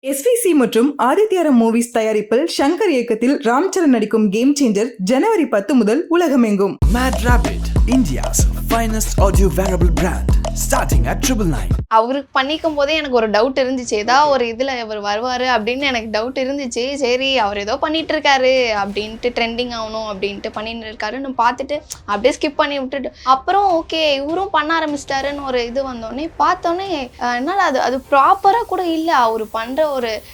SVC மற்றும் ஆதித்யாரம் movies தயாரிப்பில் ஷங்கர் இயக்கத்தில் ராம்சரண் நடிக்கும் கேம் சேஞ்சர் ஜனவரி 10 முதல் உலகமெங்கும். Mad Rabbit, India's finest audio wearable brand, starting at 999. அவருக்கு பண்ணிக்கும் போதே எனக்கு ஒரு டவுட் இருந்துச்சு, ஏதாவது ஒரு இதில் அவர் வருவார் அப்படின்னு எனக்கு டவுட் இருந்துச்சு. சரி அவர் ஏதோ பண்ணிட்டு இருக்காரு அப்படின்ட்டு, ட்ரெண்டிங் ஆகணும் அப்படின்ட்டு பண்ணிட்டு இருக்காருன்னு பார்த்துட்டு அப்படியே ஸ்கிப் பண்ணி விட்டுட்டு, அப்புறம் ஓகே இவரும் பண்ண ஆரம்பிச்சிட்டாருன்னு ஒரு இது வந்தோடனே பார்த்தோன்னே என்னால் அது ப்ராப்பராக கூட இல்லை. அவர் பண்ணுற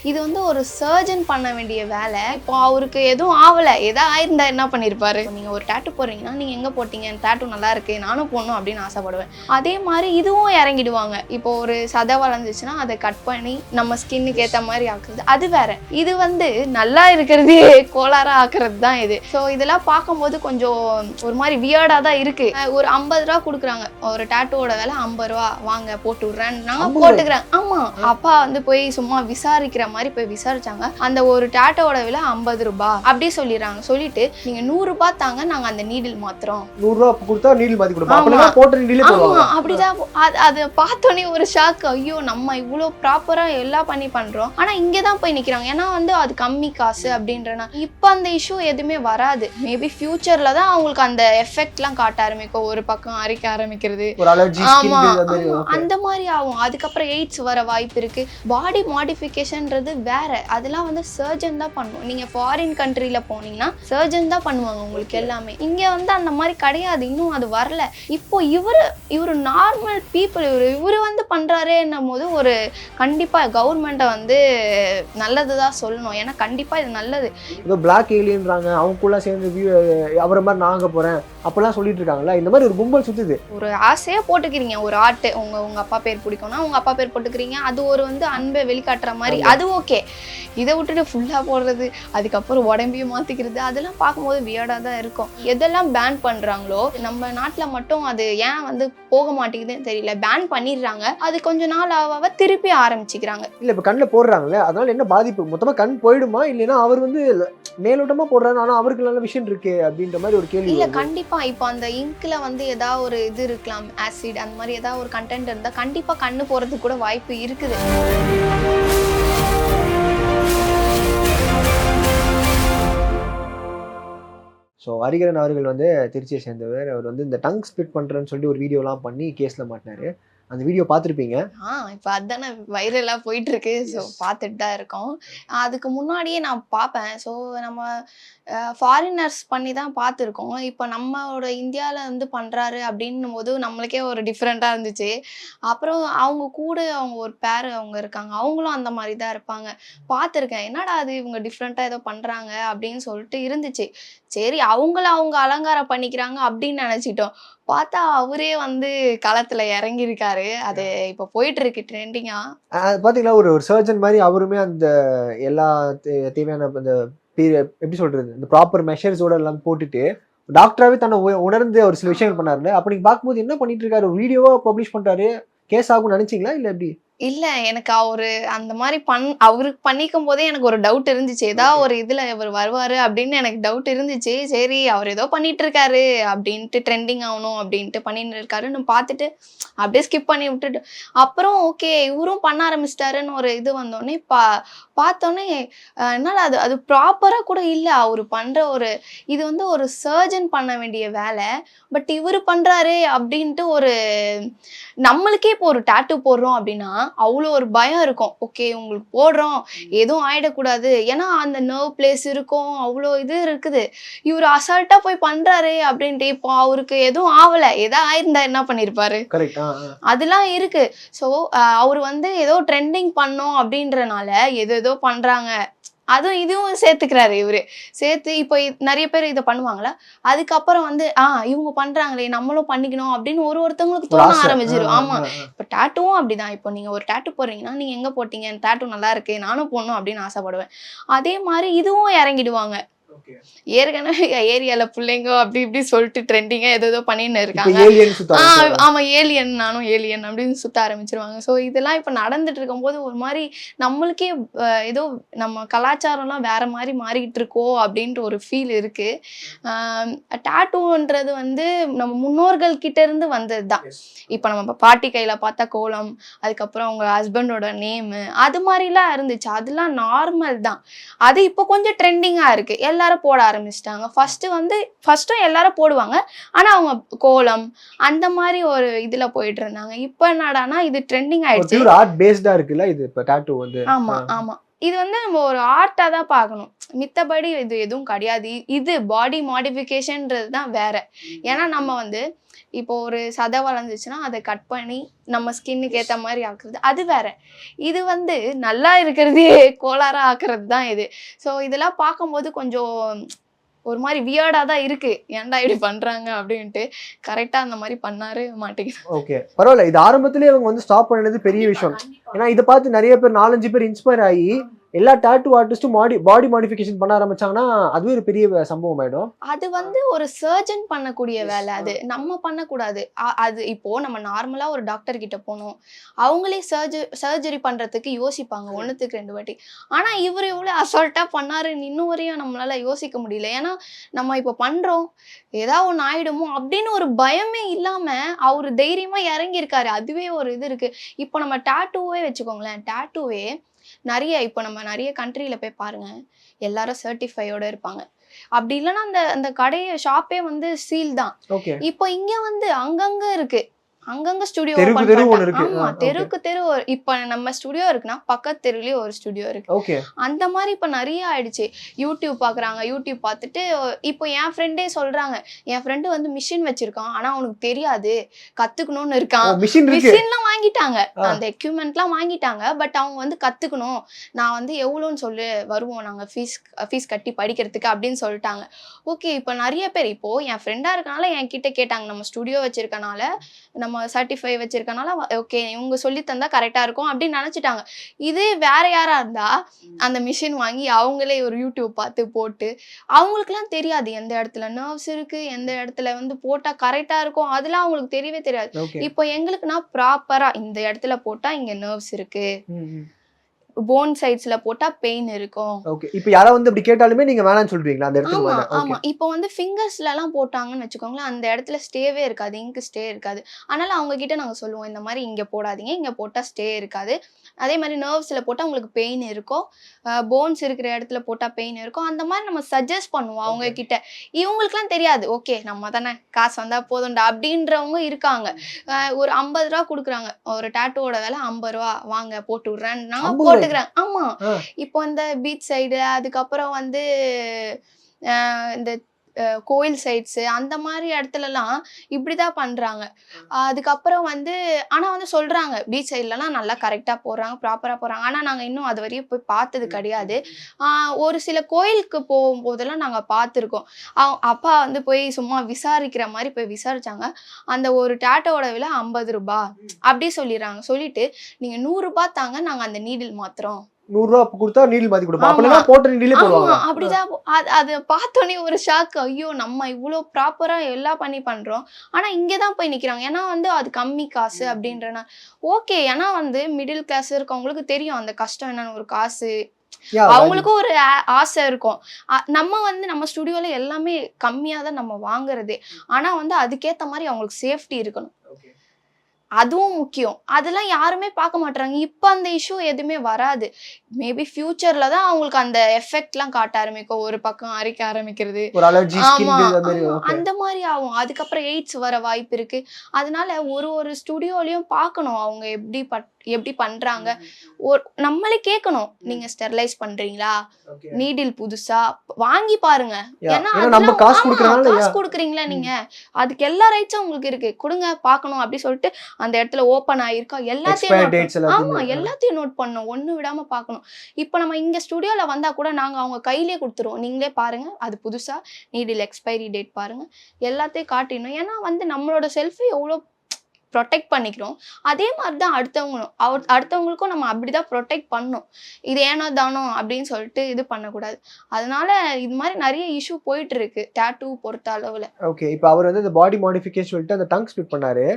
இது வந்து ஒரு சர்ஜன் பண்ண வேண்டிய வேலை. இப்போ அவருக்கு எதுவும் ஆகலை, எதாவது ஆயிருந்தா என்ன பண்ணியிருப்பாரு? நீங்கள் ஒரு டேட்டு போடுறீங்கன்னா நீங்கள் எங்கே போட்டீங்க, டேட்டு நல்லா இருக்கு நானும் போடணும் அப்படின்னு ஆசைப்படுவேன். அதே மாதிரி இதுவும் இறங்கிடுவாங்க. இப்போ ஒரு சதை வளர்ந்துச்சுன்னா அதை கட் பண்ணி நம்ம ஸ்கின்னுக்கு ஏற்ற மாதிரி ஆக்குறது அது வேற. இது வந்து நல்லா இருக்கிறதே கோளாரா ஆக்குறது தான் இது. ஸோ இதெல்லாம் பார்க்கும்போது கொஞ்சம் ஒரு மாதிரி வியர்டாக தான் இருக்கு. ஒரு 50 ரூபா கொடுக்குறாங்க, ஒரு டேட்டோட விலை 50 ரூபா, வாங்க போட்டு விட்றேன் நாங்கள் போட்டுக்கிறேன். ஆமா, அப்பா வந்து போய் சும்மா விசாரிக்கிற மாதிரி போய் விசாரிச்சாங்க. அந்த ஒரு டேட்டோட விலை 50 ரூபாய் அப்படி சொல்லிடுறாங்க. சொல்லிட்டு நீங்க 100 ரூபாய் தாங்க, நாங்க அந்த நீடில் மாத்துறோம். 100 ரூபாய் கொடுத்தா நீடில் மாத்தி கொடுப்போம். அப்பலாம் போட்ட நீடிலே போடுவாங்க. அப்படிதான். அதை பார்த்தோன்னே ஒரு ஷாக். ஐயோ நம்ம இவ்வளோ ப்ராப்பரா எல்லாம் பண்ணி பண்றோம், ஆனா இங்கே தான் போய் நிக்கிறாங்க. ஏன்னா வந்து அது கம்மி காசு அப்படின்றனா இப்போ அந்த இஷ்யூ எதுவுமே வராது. மேபி ஃபியூச்சர்ல தான் அவங்களுக்கு அந்த எஃபெக்ட்லாம் காட்ட ஆரம்பிக்கும். ஒரு பக்கம் அரிக்க ஆரம்பிக்கிறது, ஆமா அந்த மாதிரி ஆகும். அதுக்கப்புறம் எய்ட்ஸ் வர வாய்ப்பு இருக்கு. பாடி மாடிஃபிகேஷன்ன்றது வேற, அதெல்லாம் வந்து சர்ஜன் தான் பண்ணுவோம். நீங்க ஃபாரின் கண்ட்ரில போனீங்கன்னா சர்ஜன் தான் பண்ணுவாங்க உங்களுக்கு எல்லாமே. இங்க வந்து அந்த மாதிரி கிடையாது, இன்னும் அது வரல. இப்போ இவரு நார்மல் பீப்புள், இவரு வந்து பண்றாருன்னும் போது ஒரு கண்டிப்பா கவர்மெண்ட்டை வந்து நல்லதுதான் சொல்லணும். ஏன்னா கண்டிப்பா இது நல்லது. ஏதோ பிளாக் ஏலியன்றாங்க, அவங்களுக்குள்ள சேர்ந்து அவரை மாதிரி நாங்க போறேன் அப்பெல்லாம் சொல்லிட்டு இருக்காங்கல்ல. இந்த மாதிரி ஒரு கும்பல் சுத்துது. ஒரு ஆசையா போட்டுக்கிறீங்க ஒரு ஆர்ட், உங்க அப்பா பேர் பிடிக்கும்னா உங்க அப்பா பேர் போட்டுக்கிறீங்க, அது ஒரு வந்து அன்பை வெளிக்காட்டுற மாதிரி, அது ஓகே. இதை விட்டுட்டு ஃபுல்லா போடுறது, அதுக்கப்புறம் உடம்பையும் மாத்திக்கிறது, அதெல்லாம் பார்க்கும்போது வியர்டா தான் இருக்கும். எதெல்லாம் பேன் பண்றாங்களோ நம்ம நாட்டில் மட்டும் அது ஏன் வந்து போக மாட்டேங்குதுன்னு தெரியல. பேன் பண்ணிடுறாங்க, அது கொஞ்ச நாள் ஆக திருப்பி ஆரம்பிச்சுக்கிறாங்க. இல்ல இப்ப கண்ணில் போடுறாங்கல்ல, அதனால என்ன பாதிப்பு? மொத்தமா கண் போயிடுமா? இல்லைன்னா அவர் வந்து மேலோட்டமா போடுறாரு, ஆனா அவருக்கு நல்ல விஷயம் இருக்கு அப்படின்ற மாதிரி ஒரு கேள்வி. இல்ல கண்டிப்பா இப்போ அந்த இங்க்ல வந்து ஏதாவது ஒரு இது இருக்கலாம், ஆசிட் அந்த மாதிரி ஏதாவது ஒரு கண்டென்ட் இருந்தா கண்டிப்பா கண்ணு போறதுக்கு கூட வாய்ப்பு இருக்குது. ஸோ ஹரிகரன் அவர்கள் வந்து திருச்சியை சேர்ந்தவர். அவர் வந்து இந்த டங் ஸ்பிட் பண்ணுறேன்னு சொல்லிட்டு ஒரு வீடியோலாம் பண்ணி கேஸில் மாட்டினாரு. அந்த வீடியோ பார்த்துருப்பீங்க. இப்போ அதுதானே வைரலாக போயிட்டு இருக்கு. ஸோ பார்த்துட்டு தான் இருக்கோம். அதுக்கு முன்னாடியே நான் பார்ப்பேன். ஸோ நம்ம ஃபாரினர்ஸ் பண்ணி தான் பார்த்துருக்கோம். இப்போ நம்மளோட இந்தியாவில் வந்து பண்ணுறாரு அப்படின்னும் போது நம்மளுக்கே ஒரு டிஃப்ரெண்ட்டாக இருந்துச்சு. அப்புறம் அவங்க கூட அவங்க ஒரு பேர் அவங்க இருக்காங்க, அவங்களும் அந்த மாதிரி தான் இருப்பாங்க. பார்த்துருக்கேன், என்னடா அது இவங்க டிஃப்ரெண்ட்டாக ஏதோ பண்ணுறாங்க அப்படின்னு சொல்லிட்டு இருந்துச்சு. சரி அவங்க அலங்காரம் பண்ணிக்கிறாங்க அப்படின்னு நினச்சிட்டோம். பார்த்தா அவரே வந்து களத்துல இறங்கியிருக்காரு. அது இப்போ போயிட்டு இருக்கு ட்ரெண்டிங்கா. பாத்தீங்களா, ஒரு சர்ஜன் மாதிரி அவருமே அந்த எல்லா தேவையான அந்த எப்படி சொல்றது, இந்த ப்ராப்பர் மெஷர்ஸோட எல்லாம் போட்டுட்டு டாக்டராகவே தன்னை உணர்ந்து ஒரு சில விஷயங்கள் பண்ணாருல. அப்ப நீங்க பார்க்கும்போது என்ன பண்ணிட்டு இருக்காரு? வீடியோவா பப்ளிஷ் பண்றாரு, கேஸ் ஆகும்னு நினைச்சீங்களா இல்ல எப்படி? இல்ல எனக்கு அவரு அந்த மாதிரி அவருக்கு பண்ணிக்கும் போதே எனக்கு ஒரு டவுட் இருந்துச்சு, ஏதாவது ஒரு இதுல இவர் வருவாரு அப்படின்னு எனக்கு டவுட் இருந்துச்சு. சரி அவர் ஏதோ பண்ணிட்டு இருக்காரு அப்படின்ட்டு, ட்ரெண்டிங் ஆகணும் அப்படின்ட்டு பண்ணிட்டு இருக்காருன்னு பார்த்துட்டு அப்படியே ஸ்கிப் பண்ணி விட்டுட்டு, அப்புறம் ஓகே இவரும் பண்ண ஆரம்பிச்சிட்டாருன்னு ஒரு இது வந்தோடனே பார்த்தோன்னே என்னால் அது ப்ராப்பராக கூட இல்லை. அவர் பண்ணுற இது வந்து ஒரு சர்ஜன் பண்ண வேண்டிய வேலை. பட் இவர் பண்ணுறாரு அப்படின்ட்டு நம்மளுக்கே இப்போ ஒரு டேட்டு போடுறோம் அப்படின்னா அவ்வளோ ஒரு பயம் இருக்கும். ஓகே உங்களுக்கு போடுறோம் எதுவும் ஆயிடக்கூடாது, ஏன்னா அந்த நர்வ் பிளேஸ் இருக்கும், அவ்வளோ இது இருக்குது. இவர் அசால்ட்டாக போய் பண்ணுறாரு அப்படின்ட்டு, இப்போ அவருக்கு எதுவும் ஆகலை, எதாவது ஆயிருந்தா என்ன பண்ணியிருப்பாரு? அதெல்லாம் இருக்கு. ஸோ அவர் வந்து ஏதோ ட்ரெண்டிங் பண்ணோம் அப்படின்றனால ஏதோ பண்றாங்க, அதுவும் இதுவும் சேர்த்துக்கிறாரு இவரு. சேர்த்து இப்போ நிறைய பேர் இதை பண்ணுவாங்களா, அதுக்கப்புறம் வந்து இவங்க பண்றாங்களே நம்மளும் பண்ணிக்கணும் அப்படின்னு ஒருத்தவங்களுக்கு தோண ஆரம்பிச்சிடும். ஆமா, இப்போ டேட்டுவும் அப்படிதான். இப்போ நீங்க ஒரு டேட்டு போடுறீங்கன்னா நீங்க எங்க போட்டீங்க, டேட்டு நல்லா இருக்கு நானும் போடணும் அப்படின்னு ஆசைப்படுவேன். அதே மாதிரி இதுவும் இறங்கிடுவாங்க. ஏற்கனவே ஏரியால பிள்ளைங்க அப்படி இப்படி சொல்லிட்டு ட்ரெண்டிங்கா ஏதோ பண்ணின்னு இருக்காங்க. ஏலியன் சுத்தம் ஆமா ஏலியன், நானும் ஏலியன் அப்படின்னு சுத்த ஆரம்பிச்சிருவாங்க. ஸோ இதெல்லாம் இப்ப நடந்துட்டு இருக்கும்போது ஒரு மாதிரி நம்மளுக்கே ஏதோ நம்ம கலாச்சாரம்லாம் வேற மாதிரி மாறிக்கிட்டு இருக்கோ அப்படின்ற ஒரு ஃபீல் இருக்கு. டாட்டூன்றது வந்து நம்ம முன்னோர்கள் கிட்ட இருந்து வந்தது தான். இப்ப நம்ம பாட்டி கையில பார்த்தா கோலம், அதுக்கப்புறம் உங்க ஹஸ்பண்டோட நேமு, அது மாதிரிலாம் இருந்துச்சு. அதெல்லாம் நார்மல் தான். அது இப்போ கொஞ்சம் ட்ரெண்டிங்கா இருக்கு. எல்லாரும் போட ஆரம்பிச்சிட்டாங்க. ஃபர்ஸ்ட்டும் எல்லாரும் போடுவாங்க. ஆனா அவங்க கோலம் அந்த மாதிரி ஒரு இதுல போயிட்டு இருந்தாங்க. இப்ப என்னடானா இது ட்ரெண்டிங் ஆயிடுச்சு. ஆர்ட் பேஸ்டா இருக்குல்ல இது இப்ப டாட்டூ வந்து. ஆமா இது வந்து நம்ம ஒரு ஆர்ட்டா தான் பார்க்கணும். மித்தபடி இது எதுவும் கிடையாது. இது பாடி மாடிஃபிகேஷன்ன்றது தான் வேற. ஏன்னா நம்ம வந்து இப்போ ஒரு சதை வளர்ந்துச்சுன்னா அதை கட் பண்ணி நம்ம ஸ்கின்னுக்கு ஏற்ற மாதிரி ஆக்குறது அது வேற. இது வந்து நல்லா இருக்கிறதே கோளாறா ஆக்குறது தான் இது. ஸோ இதெல்லாம் பார்க்கும்போது கொஞ்சம் ஒரு மாதிரி வியர்டா தான் இருக்கு. ஏன்டா இப்படி பண்றாங்க அப்படின்ட்டு. கரெக்டா அந்த மாதிரி பண்ணாரு மாட்டேங்குது. ஓகே பரவாயில்ல. இது ஆரம்பத்திலேயே அவங்க வந்து ஸ்டாப் பண்ணது பெரிய விஷயம். ஏன்னா இதை பார்த்து நிறைய பேர் 4-5 பேர் இன்ஸ்பயர் ஆகி எல்லா டாட்டூ ஆர்டிஸ்டும் பாடி மாடிஃபிகேஷன் பண்ண ஆரம்பிச்சாங்கன்னா அதுவே ஒரு பெரிய சம்பவம் ஆயிடும். அது வந்து ஒரு சர்ஜன் பண்ணக்கூடிய வேலை. அது நம்ம பண்ணக்கூடாது. அது இப்போ நம்ம நார்மலா ஒரு டாக்டர் கிட்ட போனோம், அவங்களே சர்ஜரி பண்றதுக்கு யோசிப்பாங்க 1-2 வாட்டி. ஆனா இவர் எவ்வளவு அசால்ட்டா பண்ணாருன்னு இன்னும் வரையும் நம்மளால யோசிக்க முடியல. ஏன்னா நம்ம இப்ப பண்றோம் ஏதாவது ஒண்ணு ஆயிடுமோ அப்படின்னு ஒரு பயமே இல்லாம அவரு தைரியமா இறங்கி இருக்காரு. அதுவே ஒரு இது இருக்கு. இப்போ நம்ம டாட்டூவே வச்சுக்கோங்களேன். டாட்டூவே இப்போ நம்ம நிறைய கண்ட்ரியில போய் பாருங்க, எல்லாரும் சர்டிஃபையோட இருப்பாங்க. அப்படி இல்லைன்னா அந்த கடையை ஷாப்பே வந்து சீல் தான். இப்போ இங்க வந்து அங்கங்க இருக்கு. அங்கங்க ஸ்டுடியோ ஓபன் பண்ணிட்டாங்க. ஆமா தெருக்கு தெரு. இப்ப நம்ம ஸ்டுடியோ இருக்குன்னா பக்கத்து தெருலயே ஒரு ஸ்டுடியோ இருக்கு. அந்த மாதிரி இப்ப நிறைய ஆயிடுச்சு. யூடியூப் பாக்குறாங்க. யூடியூப் பார்த்துட்டு இப்போ என் ஃப்ரெண்டே சொல்றாங்க, என் ஃப்ரெண்டு வந்து மிஷின் வச்சிருக்கான், ஆனா அவனுக்கு தெரியாது, கத்துக்கணும்னு இருக்கான். மிஷின்லாம் வாங்கிட்டாங்க, அந்த எக்யூப்மெண்ட்லாம் வாங்கிட்டாங்க. பட் அவங்க வந்து கத்துக்கணும், நான் வந்து எவ்வளோன்னு சொல்லு வருவோம் நாங்க ஃபீஸ் கட்டி படிக்கிறதுக்கு அப்படின்னு சொல்லிட்டாங்க. ஓகே இப்போ நிறைய பேர் இப்போ என் ஃப்ரெண்டா இருக்கனால என் கிட்ட கேட்டாங்க, நம்ம ஸ்டுடியோ வச்சிருக்கனால நம்ம சர்டிஃபை வச்சிருக்கனால ஓகே இவங்க சொல்லி தந்தா கரெக்டா இருக்கும் அப்படின்னு நினைச்சிட்டாங்க. இது வேற யாரா இருந்தா அந்த மிஷின் வாங்கி அவங்களே ஒரு யூடியூப் பார்த்து போட்டு அவங்களுக்குலாம் தெரியாது எந்த இடத்துல நர்வ்ஸ் இருக்கு, எந்த இடத்துல வந்து போட்டா கரெக்டா இருக்கும், அதெல்லாம் அவங்களுக்கு தெரியவே தெரியாது. இப்போ எங்களுக்குன்னா ப்ராப்பரா இந்த இடத்துல போட்டா இங்க நர்வ்ஸ் இருக்கு, போன் சைட்ஸ்ல போட்டா பெயின் இருக்கும். ஓகே இப்போ யாரா வந்து அப்படி கேட்டாலுமே நீங்க வேணாம்னு சொல்றீங்களா அந்த இடத்துல? ஆமா இப்போ வந்து ஃபிங்கர்ஸ்ல எல்லாம் போட்டாங்கன்னு வெச்சுக்கோங்களேன், அந்த இடத்துல ஸ்டேவே இருக்காது, இங்கு ஸ்டே இருக்காது. அதனால அவங்க கிட்ட நாங்க சொல்லுவோம், இந்த மாதிரி இங்க போடாதீங்க, இங்க போட்டா ஸ்டே இருக்காது. அதே மாதிரி நர்வ்ஸ்ல போட்டா உங்களுக்கு பெயின் இருக்கும், போன்ஸ் இருக்கிற இடத்துல போட்டா பெயின் இருக்கும். அந்த மாதிரி நம்ம சஜஸ்ட் பண்ணுவோம் அவங்க கிட்ட. இவங்களுக்குலாம் தெரியாது, ஓகே நம்ம தானே காசு வந்தா போதும்டா அப்படின்றவங்க இருக்காங்க. ஒரு 50 ரூபா கொடுக்குறாங்க, ஒரு டாட்டூவோட விலை 50 ரூபா, வாங்க போட்டு விடுறேன் நாங்க போட்டுக்கிறேன். ஆமா இப்போ இந்த பீச் சைடு, அதுக்கப்புறம் வந்து இந்த கோயில் சைட்ஸ் அந்த மாதிரி இடத்துலலாம் இப்படிதான் பண்றாங்க. அதுக்கப்புறம் வந்து ஆனா வந்து சொல்றாங்க பீச் சைட்லலாம் நல்லா கரெக்டா போடுறாங்க, ப்ராப்பரா போறாங்க. ஆனா நாங்க இன்னும் அது வரையும் போய் பார்த்தது கிடையாது. ஒரு சில கோயிலுக்கு போகும்போதெல்லாம் நாங்க பார்த்துருக்கோம். அப்பா வந்து போய் சும்மா விசாரிக்கிற மாதிரி போய் விசாரிச்சாங்க. அந்த ஒரு டாட்டோட விலை 50 ரூபாய் அப்படி சொல்லிடுறாங்க. சொல்லிட்டு நீங்க 100 ரூபாய் தாங்க, நாங்க அந்த நீடில் மாத்துறோம். 100 ரூபா கொடுத்தா நீடில் மாத்தி கொடுப்போம். அப்பலாம் போட்ட நீடிலே போடுவாங்க. அப்படிதான். அது பார்த்தோன்னே ஒரு ஷாக். ஐயோ நம்ம இவ்வளோ ப்ராப்பரா எல்லாம் பண்றோம், ஆனா இங்கதான் போய் நிக்கிறாங்க. ஏன்னா வந்து அது கம்மி காசு அப்படின்றனா ஓகே. ஏன்னா வந்து மிடில் கிளாஸ் இருக்கவங்களுக்கு தெரியும் அந்த கஷ்டம் என்னன்னு, ஒரு காசு அவங்களுக்கும் ஒரு ஆசை இருக்கும். நம்ம வந்து நம்ம ஸ்டுடியோல எல்லாமே கம்மியா தான் நம்ம வாங்குறதே. ஆனா வந்து அதுக்கேத்த மாதிரி அவங்களுக்கு சேஃப்டி இருக்கணும், அதுவும் முக்கியம். அதெல்லாம் யாருமே பார்க்க மாட்டாங்க. இப்ப அந்த இஷ்யூ எதுவுமே வராது. மேபி ஃபியூச்சர்ல தான் அவங்களுக்கு அந்த எஃபெக்ட்லாம் காட்ட ஆரம்பிக்கும். ஒரு பக்கம் அரிக்க ஆரம்பிக்கிறது, அந்த மாதிரி ஆகும். அதுக்கப்புறம் எய்ட்ஸ் வர வாய்ப்பு இருக்கு. அதனால ஒரு ஸ்டுடியோலயும் பார்க்கணும் அவங்க எப்படி பண்றாங்க. நம்மளே கேட்கணும், நீங்க ஸ்டெர்லைஸ் பண்றீங்களா, நீடில் புதுசா வாங்கி பாருங்க. ஏன்னா நம்ம காசு கொடுக்குறீங்களா நீங்க, அதுக்கு எல்லா ரைட்ஸும் உங்களுக்கு இருக்கு, கொடுங்க பார்க்கணும் அப்படி சொல்லிட்டு அந்த இடத்துல ஓபன் ஆயிருக்கா எல்லாத்தையும் நோட் பண்ணணும், ஒண்ணு விடாம பார்க்கணும். இப்ப நம்ம இங்க ஸ்டுடியோல வந்தா கூட நாங்க அவங்க கையிலேயே கொடுத்துருவோம், நீங்களே பாருங்க, அது புதுசா நீடில் எக்ஸ்பைரி டேட் பாருங்க, எல்லாத்தையும் காட்டிடணும். ஏன்னா வந்து நம்மளோட செல்ஃப் எவ்வளவு ப்ரொடெக்ட் பண்ணிக்கிறோம், அதே மாதிரி தான் அடுத்தவங்களும். அடுத்தவங்களுக்கும் நம்ம அப்படிதான் ப்ரொடெக்ட் பண்ணணும். இது ஏனோ தானோ அப்படின்னு சொல்லிட்டு இது பண்ணக்கூடாது. அதனால இது மாதிரி நிறைய இஷ்யூ போயிட்டு இருக்கு டேட்டூ பொறுத்த அளவுல. ஓகே, இப்போ அவர் வந்து இந்த பாடி மாடிஃபிகேஷன் சொல்லிட்டு அந்த டங் ஸ்பிளிட் பண்ணாரு.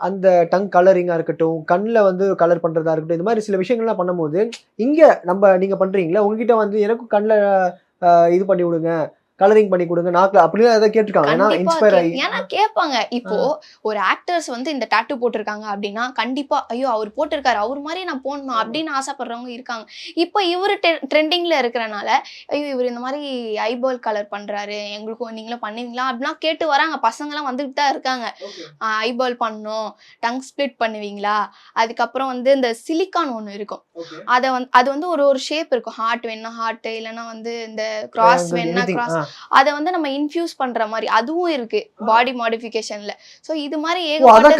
அந்த டங் கலரிங்கா இருக்கட்டும், கண்ணில் வந்து கலர் பண்றதா இருக்கட்டும், இந்த மாதிரி சில விஷயங்கள்லாம் பண்ணும்போது இங்க நீங்க பண்றீங்களா, உங்ககிட்ட வந்து எனக்கும் கண்ணில் இது பண்ணி விடுங்க, கலரிங் பண்ணி கொடுங்க, நாக்குல அப்படிலாம் ஏதாவது கேட்டிருக்காங்க? ஏன்னா இன்ஸ்பயர் ஆகி ஏன்னா கேட்பாங்க. இப்போ ஒரு ஆக்டர்ஸ் வந்து இந்த டாட்டூ போட்டிருக்காங்க அப்படின்னா கண்டிப்பா ஐயோ அவர் போட்டிருக்காரு, அவர் மாதிரி நான் போடணும் அப்படின்னு ஆசைப்படுறவங்க இருக்காங்க. இப்போ இவரு ட்ரெண்டிங்ல இருக்கிறனால ஐயோ இவர் இந்த மாதிரி ஐபால் கலர் பண்றாரு, எங்களுக்கும் நீங்களும் பண்ணுவீங்களா அப்படிலாம் கேட்டு வராங்க. பசங்கெல்லாம் வந்துட்டு தான் இருக்காங்க. ஐபால் பண்ணணும், டங் ஸ்பிளிட் பண்ணுவீங்களா, அதுக்கப்புறம் வந்து இந்த சிலிக்கான் ஒன்று இருக்கும், அது வந்து ஒரு ஷேப் இருக்கும், ஹார்ட் வேணா ஹார்ட், இல்லைன்னா வந்து இந்த கிராஸ் வேணா கிராஸ், அதை வந்து நம்ம இன்ஃபியூஸ் பண்ற மாதிரி அதுவும் இருக்கு பாடி மாடிஃபிகேஷன்ல. சோ இது மாதிரி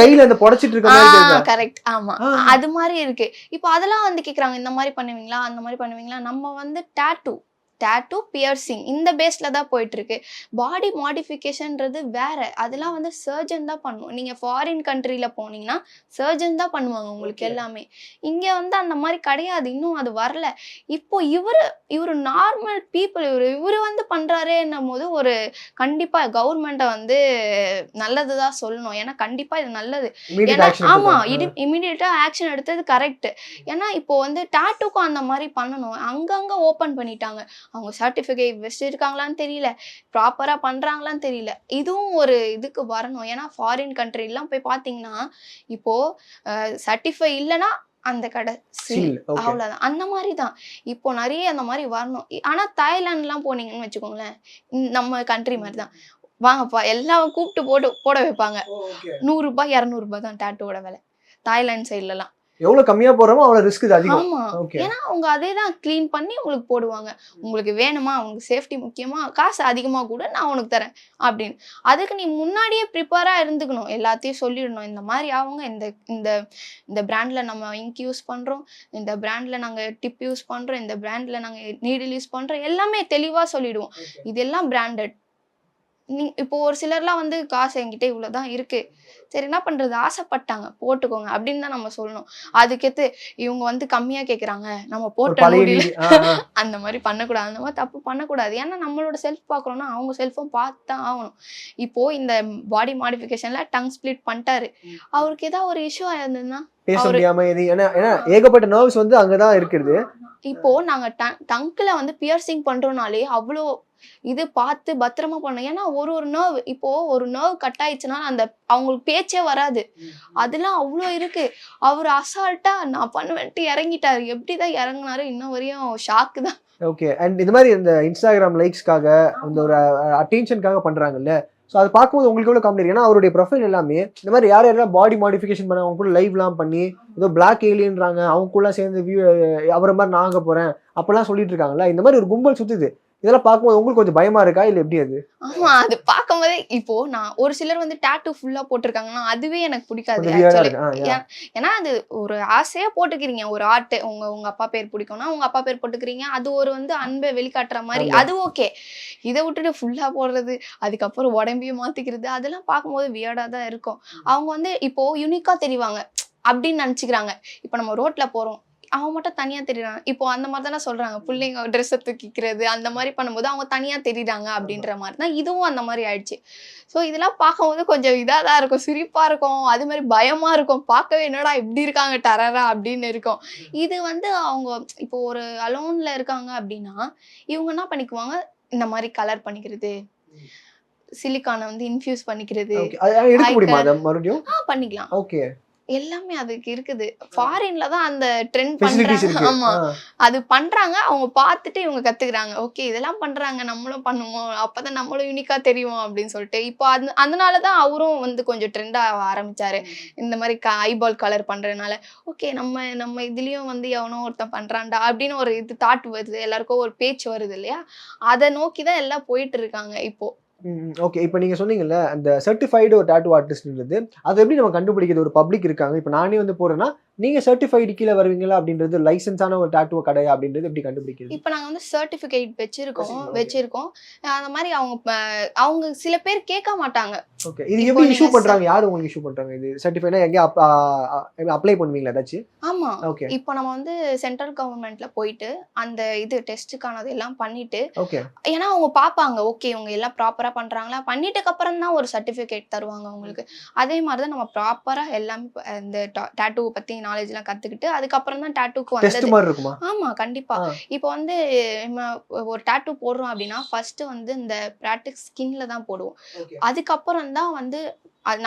கையில அந்த புடைச்சிட்டு இருக்க மாதிரி கரெக்ட், ஆமா அது மாதிரி இருக்கு. இப்போ அதெல்லாம் வந்து கேக்குறாங்க, இந்த மாதிரி பண்ணுவீங்களா அந்த மாதிரி பண்ணுவீங்களா. நம்ம வந்து டாட்டூ பியர்சிங் இந்த பேஸ்ல தான் போயிட்டு இருக்கு. பாடி மாடிஃபிகேஷன்ன்றது வேற, அதெல்லாம் வந்து சர்ஜன் தான் பண்ணுவோம். நீங்க ஃபாரின் கண்ட்ரில போனீங்கன்னா சர்ஜன் தான் பண்ணுவாங்க உங்களுக்கு எல்லாமே. இங்க வந்து அந்த மாதிரி கிடையாது, இன்னும் அது வரல. இப்போ இவரு நார்மல் பீப்புள், இவரு வந்து பண்றாருன்னும் போது ஒரு கண்டிப்பா கவர்மெண்ட்டை வந்து நல்லதுதான் சொல்லணும். ஏன்னா கண்டிப்பா இது நல்லது. ஏன்னா ஆமா, இமிடியேட்டா ஆக்ஷன் எடுத்தது கரெக்ட். ஏன்னா இப்போ வந்து டாட்டூக்கும் அந்த மாதிரி பண்ணணும். அங்கங்க ஓபன் பண்ணிட்டாங்க. அவங்க சர்டிஃபிகேட் வச்சிருக்காங்களான்னு தெரியல, ப்ராப்பரா பண்றாங்களான்னு தெரியல. இதுவும் ஒரு இதுக்கு வரணும். ஏன்னா ஃபாரின் கண்ட்ரிலாம் போய் பாத்தீங்கன்னா இப்போ சர்டிஃபை இல்லைன்னா அந்த கடை சீல், அவ்வளவுதான். அந்த மாதிரி தான் இப்போ நிறைய அந்த மாதிரி வரணும். ஆனா தாய்லாந்துலாம் போனீங்கன்னு வச்சுக்கோங்களேன், நம்ம கண்ட்ரி மாதிரி தான். வாங்கப்பா எல்லாம் கூப்பிட்டு போட வைப்பாங்க. 100 ரூபாய் 200 ரூபாய் தான் டாட்டூவோட விலை தாய்லாந்து சைட்லலாம். எவ்வளவு கம்மியா போறோமோ அவ்வளவு ரிஸ்க் அதிகம். ஆமா, ஏன்னா அவங்க அதேதான் கிளீன் பண்ணி உங்களுக்கு போடுவாங்க. உங்களுக்கு வேணுமா, உங்களுக்கு சேஃப்டி முக்கியமா, காசு அதிகமா கூட நான் உனக்கு தரேன் அப்படின்னு. அதுக்கு நீ முன்னாடியே ப்ரிப்பேரா இருந்துக்கணும், எல்லாத்தையும் சொல்லிடணும். இந்த மாதிரி அவங்க இந்த பிராண்ட்ல நம்ம இங்க் யூஸ் பண்றோம், இந்த பிராண்ட்ல நாங்க டிப் யூஸ் பண்றோம், இந்த பிராண்ட்ல நாங்க நீடில் யூஸ் பண்றோம், எல்லாமே தெளிவா சொல்லிடுவோம். இதெல்லாம் பிராண்டட். இப்போ ஒரு சிலர்லாம் வந்து காசு என்கிட்ட இவ்வளவுதான் இருக்கு, சரி என்ன பண்றது, ஆசைப்பட்டாங்க போட்டுக்கோங்க அப்படின்னு தான் நம்ம சொல்லணும். அதுக்கேத்து இவங்க வந்து கம்மியா கேக்குறாங்க, நம்ம போட்ட அந்த மாதிரி பண்ணக்கூடாது, அந்த மாதிரி தப்பு பண்ணக்கூடாது. ஏன்னா நம்மளோட செல்ஃப் பாக்குறோம்னா அவங்க செல்ஃபும் பார்த்து தான் ஆகணும். இப்போ இந்த பாடி மாடிஃபிகேஷன்ல டங் ஸ்பிளிட் பண்ணிட்டாரு, அவருக்கு ஏதாவது ஒரு இஷ்யூ ஆயிருந்ததுன்னா பேச முடியாம, ஏன்னா ஏகப்பட்ட நர்வ்ஸ் வந்து அங்கதான் இருக்குது. இப்போ நாங்க டங்க்ல வந்து பியர்சிங் பண்றோம்னாலே அவ்வளோ இது பார்த்து பத்திரமா பண்ணணும். ஏன்னா ஒரு நர்வ், இப்போ ஒரு நர்வ் கட் ஆயிடுச்சுன்னா அந்த அவங்களுக்கு பேச்சே வராது. அதெல்லாம் அவ்வளோ இருக்கு. அவர் அசால்ட்டா நான் பண்ணுவேன்ட்டு இறங்கிட்டாரு. எப்படிதான் இறங்கினாரு இன்னும் வரையும் ஷாக்கு தான். ஓகே, அண்ட் இது மாதிரி இந்த இன்ஸ்டாகிராம் லைக்ஸ்க்காக அந்த ஒரு அட்டென்ஷனுக்காக பண்றாங்கல்ல, ஸோ அதை பார்க்கும்போது உங்களுக்கு எவ்வளோ காமெடி. ஏன்னா அவருடைய ப்ரொஃபைல் எல்லாமே இந்த மாதிரி யாரெல்லாம் பாடி மாடிஃபிகேஷன் பண்ண அவங்க கூட லைவ்லாம் பண்ணி ஏதோ பிளாக் ஏலியன்றாங்க, அவங்க கூட சேர்ந்து அவரை மாதிரி நான் ஆக போறேன் அப்பெல்லாம் சொல்லிட்டு இருக்காங்கல்ல. இந்த மாதிரி ஒரு கும்பல் சுத்துது. இதெல்லாம் பார்க்கும்போது உங்களுக்கு கொஞ்சம் பயமா இருக்கா இல்ல எப்படி? அது ஆமா, அது பார்க்கும்போதே இப்போ நான் ஒரு சிலர் வந்து டாட்டூ ஃபுல்லா போட்டிருக்காங்கன்னா அதுவே எனக்கு பிடிக்காது. ஏன்னா அது ஒரு ஆசையா போட்டுக்கிறீங்க, ஒரு ஆர்ட், உங்க அப்பா பேர் பிடிக்கும்னா உங்க அப்பா பேர் போட்டுக்கிறீங்க, அது ஒரு வந்து அன்பை வெளிக்காட்டுற மாதிரி, அது ஓகே. இதை விட்டுட்டு ஃபுல்லா போடுறது, அதுக்கப்புறம் உடம்பையும் மாத்திக்கிறது, அதெல்லாம் பார்க்கும்போது வியர்டா தான் இருக்கும். அவங்க வந்து இப்போ யூனிக்கா தெரிவாங்க அப்படின்னு நினைச்சுக்கிறாங்க. இப்போ நம்ம ரோட்ல போறோம், அவங்க மட்டும் தனியா தெரியுறாங்க. இப்போ அந்த மாதிரி தானே சொல்றாங்க, பிள்ளைங்க ட்ரெஸ்ஸை தூக்கிக்கிறது அந்த மாதிரி பண்ணும்போது அவங்க தனியா தெரியுறாங்க அப்படின்ற மாதிரி தான் இதுவும் அந்த மாதிரி ஆயிடுச்சு. ஸோ இதெல்லாம் பார்க்கும்போது கொஞ்சம் இதாக தான் இருக்கும், சிரிப்பா இருக்கும், அது மாதிரி பயமா இருக்கும். பார்க்கவே என்னடா இப்படி இருக்காங்க டரரா அப்படின்னு இருக்கும். இது வந்து அவங்க இப்போ ஒரு அலோன்ல இருக்காங்க அப்படின்னா இவங்க என்ன பண்ணிக்குவாங்க, இந்த மாதிரி கலர் பண்ணிக்கிறது, சிலிக்கானை வந்து இன்ஃபியூஸ் பண்ணிக்கிறது, பண்ணிக்கலாம். ஓகே, எல்லாமே அதுக்கு இருக்குது. ஃபாரின்ல தான் அந்த ட்ரெண்ட் பண்றாங்க. ஆமா, அது பண்றாங்க, அவங்க பார்த்துட்டு இவங்க கத்துக்கிறாங்க. ஓகே இதெல்லாம் பண்றாங்க, நம்மளும் பண்ணுவோம், அப்பதான் நம்மளும் யூனிக்கா தெரியும் அப்படின்னு சொல்லிட்டு. இப்போ அதனாலதான் அவரும் வந்து கொஞ்சம் ட்ரெண்டா ஆரம்பிச்சாரு. இந்த மாதிரி ஐபால் கலர் பண்றதுனால ஓகே நம்ம இதுலயும் வந்து எவனோ ஒருத்தன் பண்றான்டா அப்படின்னு ஒரு இது தாட் வருது, எல்லாருக்கும் ஒரு பேச்சு வருது இல்லையா, அதை நோக்கிதான் எல்லாம் போயிட்டு இருக்காங்க இப்போ. ஓகே, இப்போ நீங்க சொன்னீங்கல்ல அந்த சர்டிஃபைடு ஒரு டாட்டூ ஆர்டிஸ்ட்ன்றது, அதை எப்படி நம்ம கண்டுபிடிக்கிறது? ஒரு பப்ளிக் இருக்காங்க, இப்போ நானே வந்து போறேன்னா நீங்க சர்டிஃபைடு கீழே வருவீங்களா அப்படின்றது லைசன்ஸான ஒரு டாட்டூ கடை அப்படின்றது எப்படி கண்டுபிடிக்கிறது? இப்போ நாங்க வந்து சர்டிஃபிகேட் வச்சிருக்கோம். அந்த மாதிரி அவங்க சில பேர் கேட்க மாட்டாங்க. ஓகே. இது இப்போ எப்படி இஷ்யூ நீங்க பண்றாங்க? யாரு உங்களுக்கு இஷ்யூ பண்றாங்க? இது சர்டிஃபைனா எங்க அப்ளை பண்ணுவீங்களா ஏதாச்சும்? ஆமா. ஓகே. இப்போ நம்ம வந்து சென்ட்ரல் கவர்மெண்ட்ல போயிட்டு அந்த டெஸ்ட்டுக்கானது எல்லாம் பண்ணிட்டு, ஓகே. ஏன்னா அவங்க பார்ப்பாங்க ஓகே இவங்க எல்லாம் ப்ராப்பரா பண்றாங்களா, பண்ணிட்டக்கு அப்புறம் தான் ஒரு சர்டிஃபிகேட் தருவாங்க உங்களுக்கு. அதே மாதிரி தான் நம்ம ப்ராப்பரா எல்லாமே இந்த டாட்டூ பத்தி நாலேஜ் எல்லாம் கத்துக்கிட்டு அதுக்கப்புறம் தான் டாட்டூக்கு டெஸ்ட் வந்தது. மாதிரி இருக்குமா? ஆமா கண்டிப்பா. இப்போ வந்து நம்ம ஒரு டாட்டூ போடுறோம் அப்படின்னா ஃபர்ஸ்ட் வந்து இந்த பிராக்டிஸ் ஸ்கின்ல தான் போடுவோம். ஓகே. அதுக்கப்புறம் தான் வந்து அது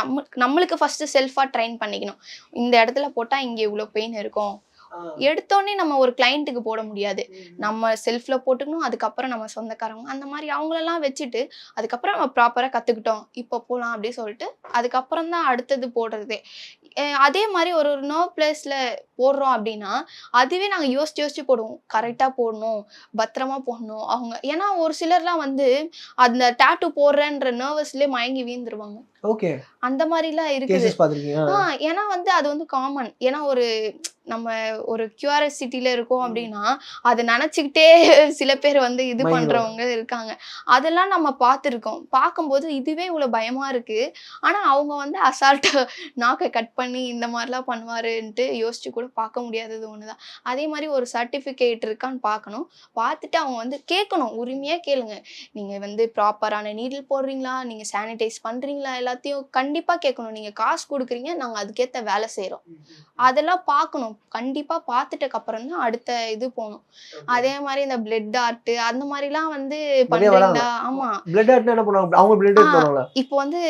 நம்மளுக்கு ஃபர்ஸ்ட் செல்ஃபா ட்ரெயின் பண்ணிக்கணும். இந்த இடத்துல போட்டா இங்க இவ்வளவு பெயின் இருக்கும். எடுத்தோடனே நம்ம ஒரு கிளைண்ட்டுக்கு போட முடியாது. நம்ம செல்ஃப்ல போட்டுக்கணும். அதுக்கப்புறம் நம்ம சொந்தக்காரங்க அந்த மாதிரி அவங்களெல்லாம் வச்சுட்டு அதுக்கப்புறம் நம்ம ப்ராப்பரா கத்துக்கிட்டோம் இப்போ போலாம் அப்படின்னு சொல்லிட்டு அதுக்கப்புறம் தான் அடுத்தது போடுறதே. அதே மாதிரி ஒரு நர்வ் பிளேஸ்ல போடுறோம் அப்படின்னா அதுவே நாங்க யோசிச்சு போடுவோம். கரெக்டா போடணும், பத்திரமா போடணும். அவங்க ஏன்னா ஒரு சிலர்லாம் வந்து அந்த டாட்டூ போடுறேன்ற நர்வஸ்லயே மயங்கி வீழ்ந்துருவாங்க. ஓகே. அந்த மாதிரிலாம் இருக்குது. கேसेस பாத்துருக்கீங்க? ஏன்னா வந்து அது வந்து காமன். ஏன்னா நம்ம ஒரு கியூரியாசிட்டில இருக்கோம் அப்படின்னா அதை நினைச்சுக்கிட்டே சில பேர் வந்து இது பண்றவங்க இருக்காங்க. அதெல்லாம் நம்ம பார்த்துருக்கோம். பார்க்கும்போது இதுவே இவ்வளவு பயமா இருக்கு. ஆனா அவங்க வந்து அசால்ட்டா நாக்கை கட் பண்ணி இந்த மாதிரிலாம் பண்ணுவாருன்ட்டு யோசிச்சு கூட பார்க்க முடியாதது ஒண்ணுதான். அதே மாதிரி ஒரு சர்டிபிகேட் இருக்கான்னு பார்க்கணும். பார்த்துட்டு அவங்க வந்து கேட்கணும். உரிமையா கேளுங்க. நீங்க வந்து ப்ராப்பரான நீடில் போடுறீங்களா, நீங்க சானிடைஸ் பண்றீங்களா, எல்லாத்தையும் கண்டிப்பா கேட்கணும். நீங்க காசு கொடுக்குறீங்க, நாங்க அதுக்கேத்த வேலை செய்யறோம். அதெல்லாம் பார்க்கணும். கண்டிப்பா பார்த்துட்டக்கு அப்புறம் தான் அடுத்த இது போகணும். அதே மாதிரி இந்த பிளட் ஆர்ட் அந்த மாதிரிலாம் வந்து பண்றீங்களா? ஆமா. பிளட் ஆர்ட்னா என்ன பண்ணுவாங்க? அவங்க பிளட் எடுத்துவாங்களா? இப்போ வந்து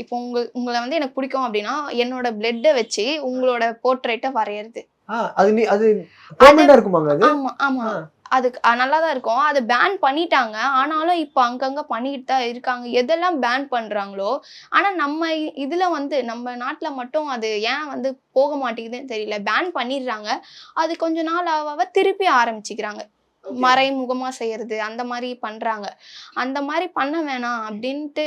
இப்போ உங்களை வந்து எனக்கு பிடிக்கும் அப்படின்னா என்னோட பிளட்டை வச்சு உங்களோட போர்ட்ரேட்டை வரையறது. அது பெர்மனன்ட்டா இருக்குமாங்க அது? ஆமா ஆமா. அது நல்லா தான் இருக்கும். அது பேன் பண்ணிட்டாங்க. ஆனாலும் இப்போ அங்கங்க பண்ணிக்கிட்டு தான் இருக்காங்க. எதெல்லாம் பேன் பண்றாங்களோ ஆனா நம்ம இதுல வந்து நம்ம நாட்டுல மட்டும் அது ஏன் வந்து போக மாட்டேங்குதுன்னு தெரியல. பேன் பண்ணிடுறாங்க. அது கொஞ்ச நாள் ஆக திருப்பி ஆரம்பிச்சுக்கிறாங்க. மறைமுகமா செய்யறது அந்த மாதிரி பண்றாங்க. அந்த மாதிரி பண்ண வேணாம் அப்படின்ட்டு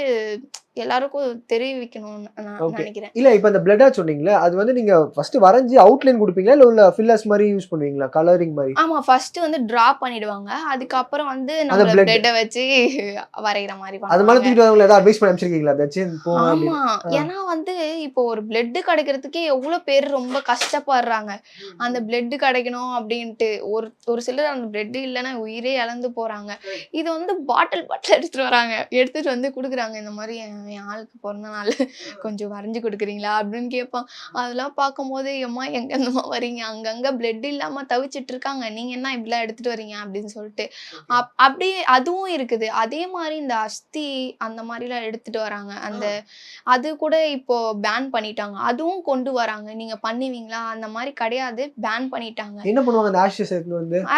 எல்லாருக்கும் தெரிவிக்கணும்னு நான் நினைக்கிறேன். இல்ல இப்ப அந்த பிளட் ஆர்ட் சொன்னீங்களே அது வந்து நீங்க ஃபர்ஸ்ட் வரைஞ்சி அவுட்லைன் கொடுப்பீங்களா இல்ல ஃபில்லர்ஸ் மாதிரி யூஸ் பண்ணுவீங்களா? கலரிங் மாதிரி? ஆமா ஃபர்ஸ்ட் வந்து டிரா பண்ணிடுவாங்க. அதுக்கப்புறம் வந்து நம்ம பிளட் வச்சு வரைகிற மாதிரி பண்ணுவாங்க. அது மாதிரி தூக்கிட்டு வரவங்க ஏதாவது அட்வைஸ் பண்ணி அனுப்பிச்சிருக்கீங்களா? அதாச்சும் போங்க அப்படி. ஆமா. ஏன்னா வந்து இப்போ ஒரு பிளட் கிடைக்கிறதுக்கே எவ்வளவு பேர் ரொம்ப கஷ்டப்படுறாங்க. அந்த பிளட் கிடைக்கணும் அப்படின்ட்டு ஒரு சிலர் அந்த பிளட் இல்லைன்னா உயிரே இழந்து போறாங்க. இது வந்து பாட்டில் எடுத்துட்டு வராங்க. எடுத்துட்டு வந்து கொடுக்குறாங்க. இந்த மாதிரி என் ஆளுக்கு பிறந்த நாள் கொஞ்சம் வரைஞ்சு கொடுக்குறீங்களா அப்படின்னு கேட்பான். அதெல்லாம் பார்க்கும்போது எம்மா எங்க இருந்துமா வரீங்க, அங்கங்க பிளட் இல்லாம தவிச்சிட்டு இருக்காங்க, நீங்க என்ன இப்படிலாம் எடுத்துட்டு வரீங்க அப்படின்னு சொல்லிட்டு அப்படி அதுவும் இருக்குது. அதே மாதிரி இந்த அஸ்தி அந்த மாதிரிலாம் எடுத்துட்டு வராங்க. அது கூட இப்போ பேன் பண்ணிட்டாங்க. அதுவும் கொண்டு வராங்க. நீங்க பண்ணுவீங்களா? அந்த மாதிரி கிடையாது, பேன் பண்ணிட்டாங்க. என்ன பண்ணுவாங்க? அந்த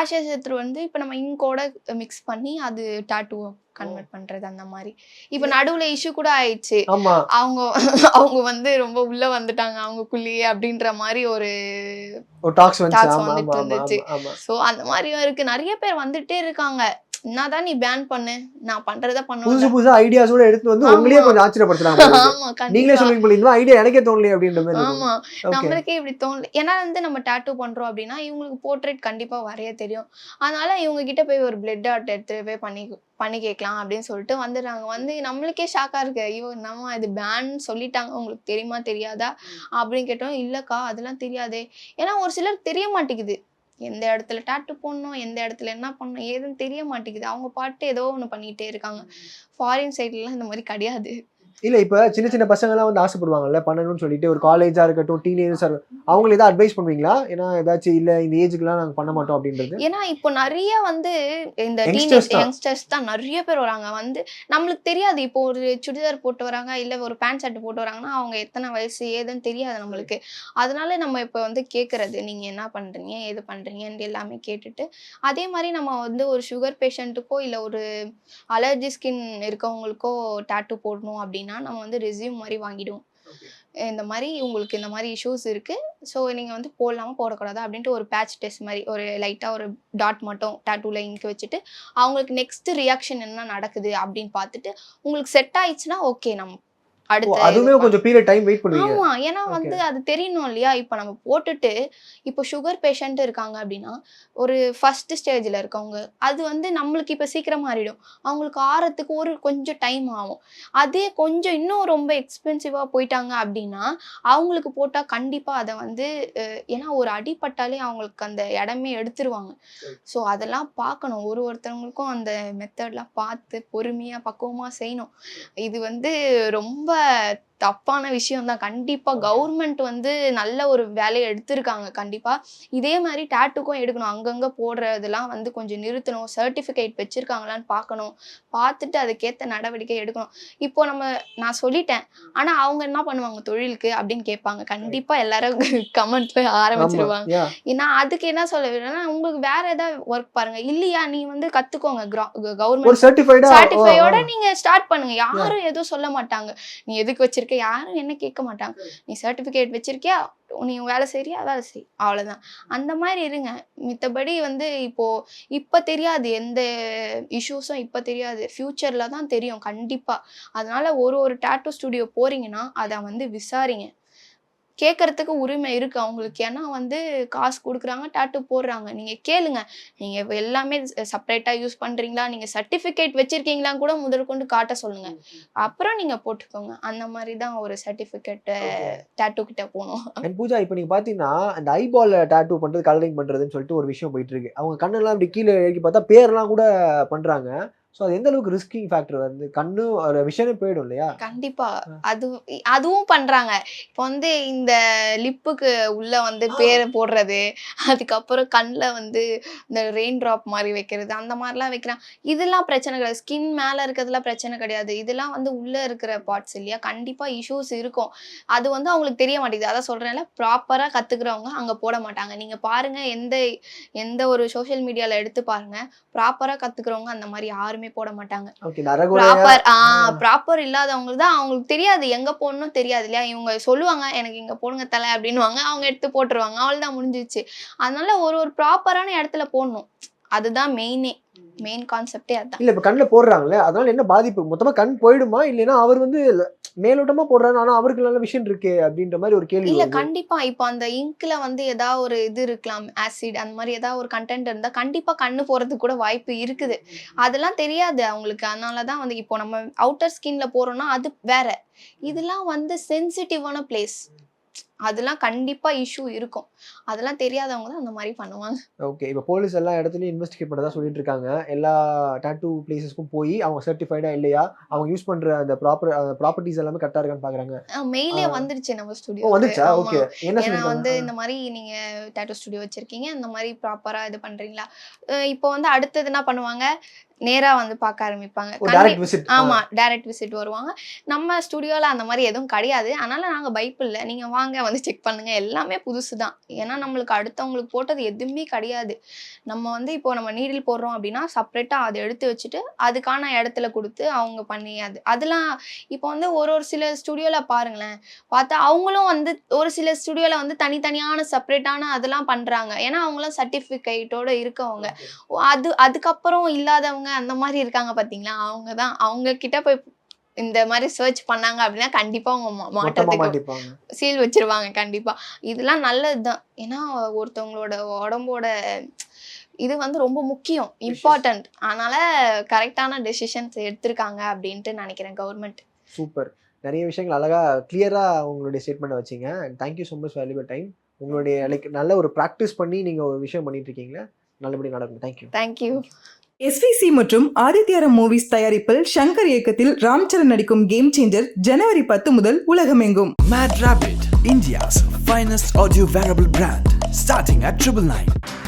ஆஷஸ் எடுத்து வந்து இப்போ நம்ம இங்கோட மிக்ஸ் பண்ணி அது டாட்டூ கன்வெர்ட் பண்றது அந்த மாதிரி. இப்ப நடுவுல இஷ்யூ கூட ஆயிடுச்சு. அவங்க வந்து ரொம்ப உள்ள வந்துட்டாங்க அவங்களுக்குள்ளேயே அப்படின்ற மாதிரி ஒரு டாக்ஸ் வந்துட்டு இருந்துச்சு. சோ அந்த மாதிரியும் இருக்கு. நிறைய பேர் வந்துட்டே இருக்காங்க. என்னதான் நீ பேன் பண்ணு, நான் பண்றத பண்ணுவேன். புதுசா ஐடியாஸோட எடுத்து வந்து உங்களையே கொஞ்சம் ஆச்சரியப்படுத்துறாங்க. நீங்களே சொல்லுவீங்க போல இந்த ஐடியா எனக்கே தோணலையே அப்படின்ற மாதிரி. ஆமா நம்மளுக்கே இப்படி தோணல. ஏன்னா வந்து நம்ம டாட்டூ பண்றோம் அப்படின்னா இவங்களுக்கு போர்ட்ரேட் கண்டிப்பா வரைய தெரியும். அதனால இவங்க கிட்ட போய் ஒரு பிளட் ஆர்ட் எடுத்து போய் பண்ணி கேட்கலாம் அப்படின்னு சொல்லிட்டு வந்துடுறாங்க. வந்து நம்மளுக்கே ஷாக்கா இருக்கு. ஐயோ நம்ம இது பேன் சொல்லிட்டாங்க, உங்களுக்கு தெரியுமா தெரியாதா அப்படின்னு கேட்டோம். இல்லக்கா அதெல்லாம் தெரியாதே. ஏன்னா ஒரு சிலர் தெரிய மாட்டேங்குது. எந்த இடத்துல டாட்டூ போடணும், எந்த இடத்துல என்ன பண்ணணும் ஏதுன்னு தெரிய மாட்டேங்குது. அவங்க பாட்டு ஏதோ ஒண்ணு பண்ணிட்டே இருக்காங்க. ஃபாரின் சைட்லாம் இந்த மாதிரி கிடையாது. இல்ல இப்ப சின்ன சின்ன பசங்க எல்லாம் வந்து ஆசைப்படுவாங்கல்ல பண்ணணும்னு சொல்லிட்டு, ஒரு காலேஜா இருக்கட்டும் டீனேஜர்ஸா இருக்கட்டும், அவங்களுக்கு ஏதாவது அட்வைஸ் பண்ணுவீங்களா? ஏன்னா ஏதாச்சும் இல்ல இந்த ஏஜுக்குலாம் நாங்க பண்ண மாட்டோம் அப்படின்றது. ஏன்னா இப்போ நிறைய வந்து இந்த யங்ஸ்டர்ஸ் தான் நிறைய பேர் வராங்க. வந்து நம்மளுக்கு தெரியாது. இப்போ ஒரு சுடிதார் போட்டு வராங்க இல்ல ஒரு பேண்ட் ஷர்ட் போட்டு வராங்கன்னா அவங்க எத்தனை வயசு ஏதுன்னு தெரியாது நம்மளுக்கு. அதனால நம்ம இப்போ வந்து கேட்கறது நீங்க என்ன பண்றீங்க ஏது பண்றீங்கன்னு எல்லாமே கேட்டுட்டு, அதே மாதிரி நம்ம வந்து ஒரு சுகர் பேஷண்ட்டுக்கோ இல்ல ஒரு அலர்ஜி ஸ்கின் இருக்கவங்களுக்கோ டாட்டூ போடணும் அப்படின்னா நம்ம வந்து ரெஸ்யூம் மாதிரி வாங்கிடுவோம். இந்த மாதிரி உங்களுக்கு இந்த மாதிரி இஷ்யூஸ் இருக்கு, ஸோ நீங்க வந்து போடலாமா போடக்கூடாதா அப்படின்ட்டு ஒரு பேட்ச் டெஸ்ட் மாதிரி ஒரு லைட்டா ஒரு டாட் மட்டும் டாட்டூல இங்க் வச்சுட்டு அவங்களுக்கு நெக்ஸ்ட் ரியாக்ஷன் என்ன நடக்குது அப்படின்னு பார்த்துட்டு உங்களுக்கு செட் ஆயிடுச்சுன்னா ஓகே நம்ம அடுத்த அதுவுமே கொஞ்சம் பீரியட் டைம் வெயிட் பண்ணுவீங்க. ஆமா, ஏன்னா வந்து அது தெரியணும் இல்லையா? இப்ப நம்ம போட்டுட்டு இப்போ சுகர் பேஷண்ட் இருக்காங்க அப்படின்னா ஒரு ஃபர்ஸ்ட் ஸ்டேஜ்ல இருக்கவங்க அது வந்து நம்மளுக்கு இப்ப சீக்கிரம் மாறிடும், அவங்களுக்கு ஆறதுக்கு ஒரு கொஞ்சம் டைம் ஆகும். அதே கொஞ்சம் இன்னும் ரொம்ப எக்ஸ்பென்சிவா போயிட்டாங்க அப்படின்னா அவங்களுக்கு போட்டா கண்டிப்பா அதை வந்து ஏன்னா ஒரு அடிப்பட்டாலே அவங்களுக்கு அந்த இடமே எடுத்துருவாங்க. ஸோ அதெல்லாம் பார்க்கணும், ஒருத்தவங்களுக்கும் அந்த மெத்தட்லாம் பார்த்து பொறுமையா பக்குவமா செய்யணும். இது வந்து ரொம்ப தப்பான விஷயம் தான். கண்டிப்பா கவர்மெண்ட் வந்து நல்ல ஒரு வேலையை எடுத்திருக்காங்க. கண்டிப்பா இதே மாதிரி டாட்டூக்கும் எடுக்கணும். அங்கங்க போடுறதெல்லாம் வந்து கொஞ்சம் நிறுத்தணும், சர்டிஃபிகேட் வச்சிருக்காங்களான்னு பார்க்கணும், பார்த்துட்டு அதுக்கேற்ற நடவடிக்கை எடுக்கணும். இப்போ நான் சொல்லிட்டேன், ஆனா அவங்க என்ன பண்ணுவாங்க தொழிலுக்கு அப்படின்னு கேட்பாங்க. கண்டிப்பா எல்லாரும் கமெண்ட்ல ஆரம்பிச்சிருவாங்க. ஏன்னா அதுக்கு என்ன சொல்ல வேணும்னா உங்களுக்கு வேற ஏதாவது ஒர்க் பாருங்க, இல்லையா நீ வந்து கத்துக்கோங்க, கவர்மெண்ட் சர்டிஃபையோட நீங்க ஸ்டார்ட் பண்ணுங்க, யாரும் எதுவும் சொல்ல மாட்டாங்க. நீ எதுக்கு வச்சிருக்க யாரும் என்ன கேட்க மாட்டாங்க. நீ சர்டிபிகேட் வச்சிருக்கியா, நீ வேலை செய்யறியா, வேலை செய், அவ்வளவுதான். அந்த மாதிரி இருங்க. மித்தபடி வந்து இப்ப தெரியாது, எந்த இஷ்யூஸும் இப்ப தெரியாது, ஃபியூச்சர்ல தான் தெரியும் கண்டிப்பா. அதனால ஒரு டாட்டூ ஸ்டுடியோ போறீங்கன்னா அதை வந்து விசாரிங்க. கேட்கறதுக்கு உரிமை இருக்கு அவங்களுக்கு. ஏன்னா வந்து காசு கொடுக்குறாங்க, டாட்டூ போடுறாங்க, நீங்க கேளுங்க. நீங்க எல்லாமே செப்பரேட்டா யூஸ் பண்றீங்களா, நீங்க சர்டிபிகேட் வச்சிருக்கீங்களான்னு கூட முதல் கொண்டு காட்ட சொல்லுங்க, அப்புறம் நீங்க போட்டுக்கோங்க. அந்த மாதிரி தான் ஒரு சர்டிபிகேட் டாட்டூ கிட்ட போகணும். பூஜா, இப்போ நீங்க பாத்தீங்கன்னா அந்த ஐபால் டாட்டூ பண்றது, கலரிங் பண்றதுன்னு சொல்லிட்டு ஒரு விஷயம் போயிட்டு இருக்கு. அவங்க கண்ணெல்லாம் இப்படி கீழே இறக்கி பார்த்தா பேர்லாம் கூட பண்றாங்க. ஸோ அது எந்த அளவுக்கு ரிஸ்கிங் ஃபேக்டர் வந்து கண்ணு விஷயமே போயிடும் இல்லையா? கண்டிப்பா அதுவும் பண்றாங்க. இப்போ வந்து இந்த லிப்புக்கு உள்ள வந்து பேரை போடுறது, அதுக்கப்புறம் கண்ணில் வந்து இந்த ரெயின் ட்ராப் மாதிரி வைக்கிறது, அந்த மாதிரிலாம் வைக்கிறாங்க. இதெல்லாம் பிரச்சனை கிடையாது, ஸ்கின் மேலே இருக்கிறதுலாம் பிரச்சனை கிடையாது. இதெல்லாம் வந்து உள்ள இருக்கிற பார்ட்ஸ் இல்லையா, கண்டிப்பா இஷ்யூஸ் இருக்கும். அது வந்து அவங்களுக்கு தெரிய மாட்டேங்குது. அதான் சொல்றேன்ல, ப்ராப்பரா கத்துக்கிறவங்க அங்க போட மாட்டாங்க. நீங்க பாருங்க, எந்த ஒரு சோஷியல் மீடியால எடுத்து பாருங்க, ப்ராப்பரா கத்துக்கிறவங்க அந்த மாதிரி யாருமே போட மாட்டாங்க. ப்ராப்பர் இல்லாதவங்களுக்கு தான் அவங்களுக்கு தெரியாது, எங்க போடணும் தெரியாது இல்லையா. இவங்க சொல்லுவாங்க எனக்கு இங்க போடுங்க தலை அப்படின்னுவாங்க, அவங்க எடுத்து போட்டுருவாங்க, அவ்வளவுதான் முடிஞ்சிச்சு. அதனால ஒரு ப்ராப்பரான இடத்துல போடணும், அதுதான் மெயின் கான்செப்டே அதான். இல்ல இப்ப கண்ணுல போடுறாங்களே, அதனால என்ன பாதிப்பு? மொத்தமா கண் போயிடுமா, இல்லைன்னா அவர் வந்து மேலோட்டமா போடுறாரு ஆனா அவருக்கு நல்ல விஷயம் இருக்கு அப்படின்ற மாதிரி ஒரு கேள்வி இல்ல. கண்டிப்பா இப்போ அந்த இங்க்ல வந்து ஏதாவது ஒரு இது இருக்கலாம், ஆசிட் அந்த மாதிரி ஏதாவது ஒரு கண்டென்ட் இருந்தா கண்டிப்பா கண்ணு போறதுக்கு கூட வாய்ப்பு இருக்குது. அதெல்லாம் தெரியாது அவங்களுக்கு. அதனாலதான் வந்து இப்போ நம்ம அவுட்டர் ஸ்கின்ல போறோம்னா அது வேற, இதெல்லாம் வந்து சென்சிட்டிவான பிளேஸ், அதெல்லாம் கண்டிப்பா இஷ்யூ இருக்கும். அதெல்லாம் தெரியாதவங்க தான் அந்த மாதிரி பண்ணுவாங்க. ஓகே, இப்போ போலீஸ் எல்லா இடத்துலயும் இன்வெஸ்டிகேட் பண்ணதா சொல்லிட்டு இருக்காங்க. எல்லா டாட்டூ பிளேசஸ்க்கும் போய் அவங்க சர்டிஃபைடா இல்லையா, அவங்க யூஸ் பண்ற அந்த ப்ராப்பர்ட்டிஸ் எல்லாமே கரெக்டா இருக்கான்னு பாக்குறாங்க. மெயிலே வந்துருச்சு நம்ம ஸ்டுடியோ. வந்துச்சா? ஓகே. என்ன ஏன்னா சொல்றாங்க வந்து இந்த மாதிரி நீங்க டாட்டூ ஸ்டுடியோ வச்சிருக்கீங்க, இந்த மாதிரி ப்ராப்பரா இது பண்றீங்களா. இப்போ வந்து அடுத்தது என்ன பண்ணுவாங்க, நேரா வந்து பார்க்க ஆரம்பிப்பாங்க. ஆமா, டைரக்ட் விசிட் வருவாங்க. நம்ம ஸ்டுடியோல அந்த மாதிரி எதுவும் கிடையாது. அதனால நாங்க பயப்படல, நீங்க வாங்க வந்து செக் பண்ணுங்க, எல்லாமே புதுசு தான். ஏன்னா நம்மளுக்கு அடுத்தவங்களுக்கு போட்டது எதுவுமே கிடையாது. நம்ம வந்து இப்போ நம்ம நீடில் போடுறோம் அப்படின்னா செப்பரேட்டா அதை எடுத்து வச்சுட்டு அதுக்கான இடத்துல கொடுத்து அவங்க பண்ணி அதெல்லாம் இப்போ வந்து ஒரு சில ஸ்டுடியோல பாருங்களேன், பார்த்தா அவங்களும் வந்து ஒரு சில ஸ்டுடியோல வந்து தனித்தனியான செப்பரேட்டான அதெல்லாம் பண்றாங்க. ஏன்னா அவங்களும் சர்டிஃபிகேட்டோட இருக்கவங்க. அதுக்கப்புறம் இல்லாதவங்க அந்த மாதிரி இருக்காங்க பாத்தீங்களா, அவங்க கிட்ட போய் இந்த மாதிரி சர்ச் பண்ணாங்க அப்படின்னா கண்டிப்பா அவங்க மாட்டத்துக்கு சீல் வச்சிருவாங்க. கண்டிப்பா இதெல்லாம் நல்லதுதான். ஏன்னா ஒருத்தவங்களோட உடம்போட இது வந்து ரொம்ப முக்கியம், இம்பார்ட்டன்ட். அதனால கரெக்டான டெசிஷன்ஸ் எடுத்திருக்காங்க அப்படின்ட்டு நினைக்கிறேன் கவர்மெண்ட். சூப்பர், நிறைய விஷயங்கள் அழகா கிளியரா உங்களுடைய ஸ்டேட்மெண்ட் வச்சிங்க. Thank you so much valuable time. உங்களுடைய நல்ல ஒரு ப்ராக்டிஸ் பண்ணி நீங்க ஒரு விஷயம் பண்ணிட்டு இருக்கீங்களா, நல்லபடியாக நடக்கும். தேங்க்யூ. SVC மற்றும் ஆதித்யாரம் மூவிஸ் தயாரிப்பில் சங்கர் இயக்கத்தில் ராம்சரண் நடிக்கும் கேம் சேஞ்சர் ஜனவரி 10 முதல் உலகமெங்கும். Mad Rabbit, India's finest audio wearable brand, starting at 999.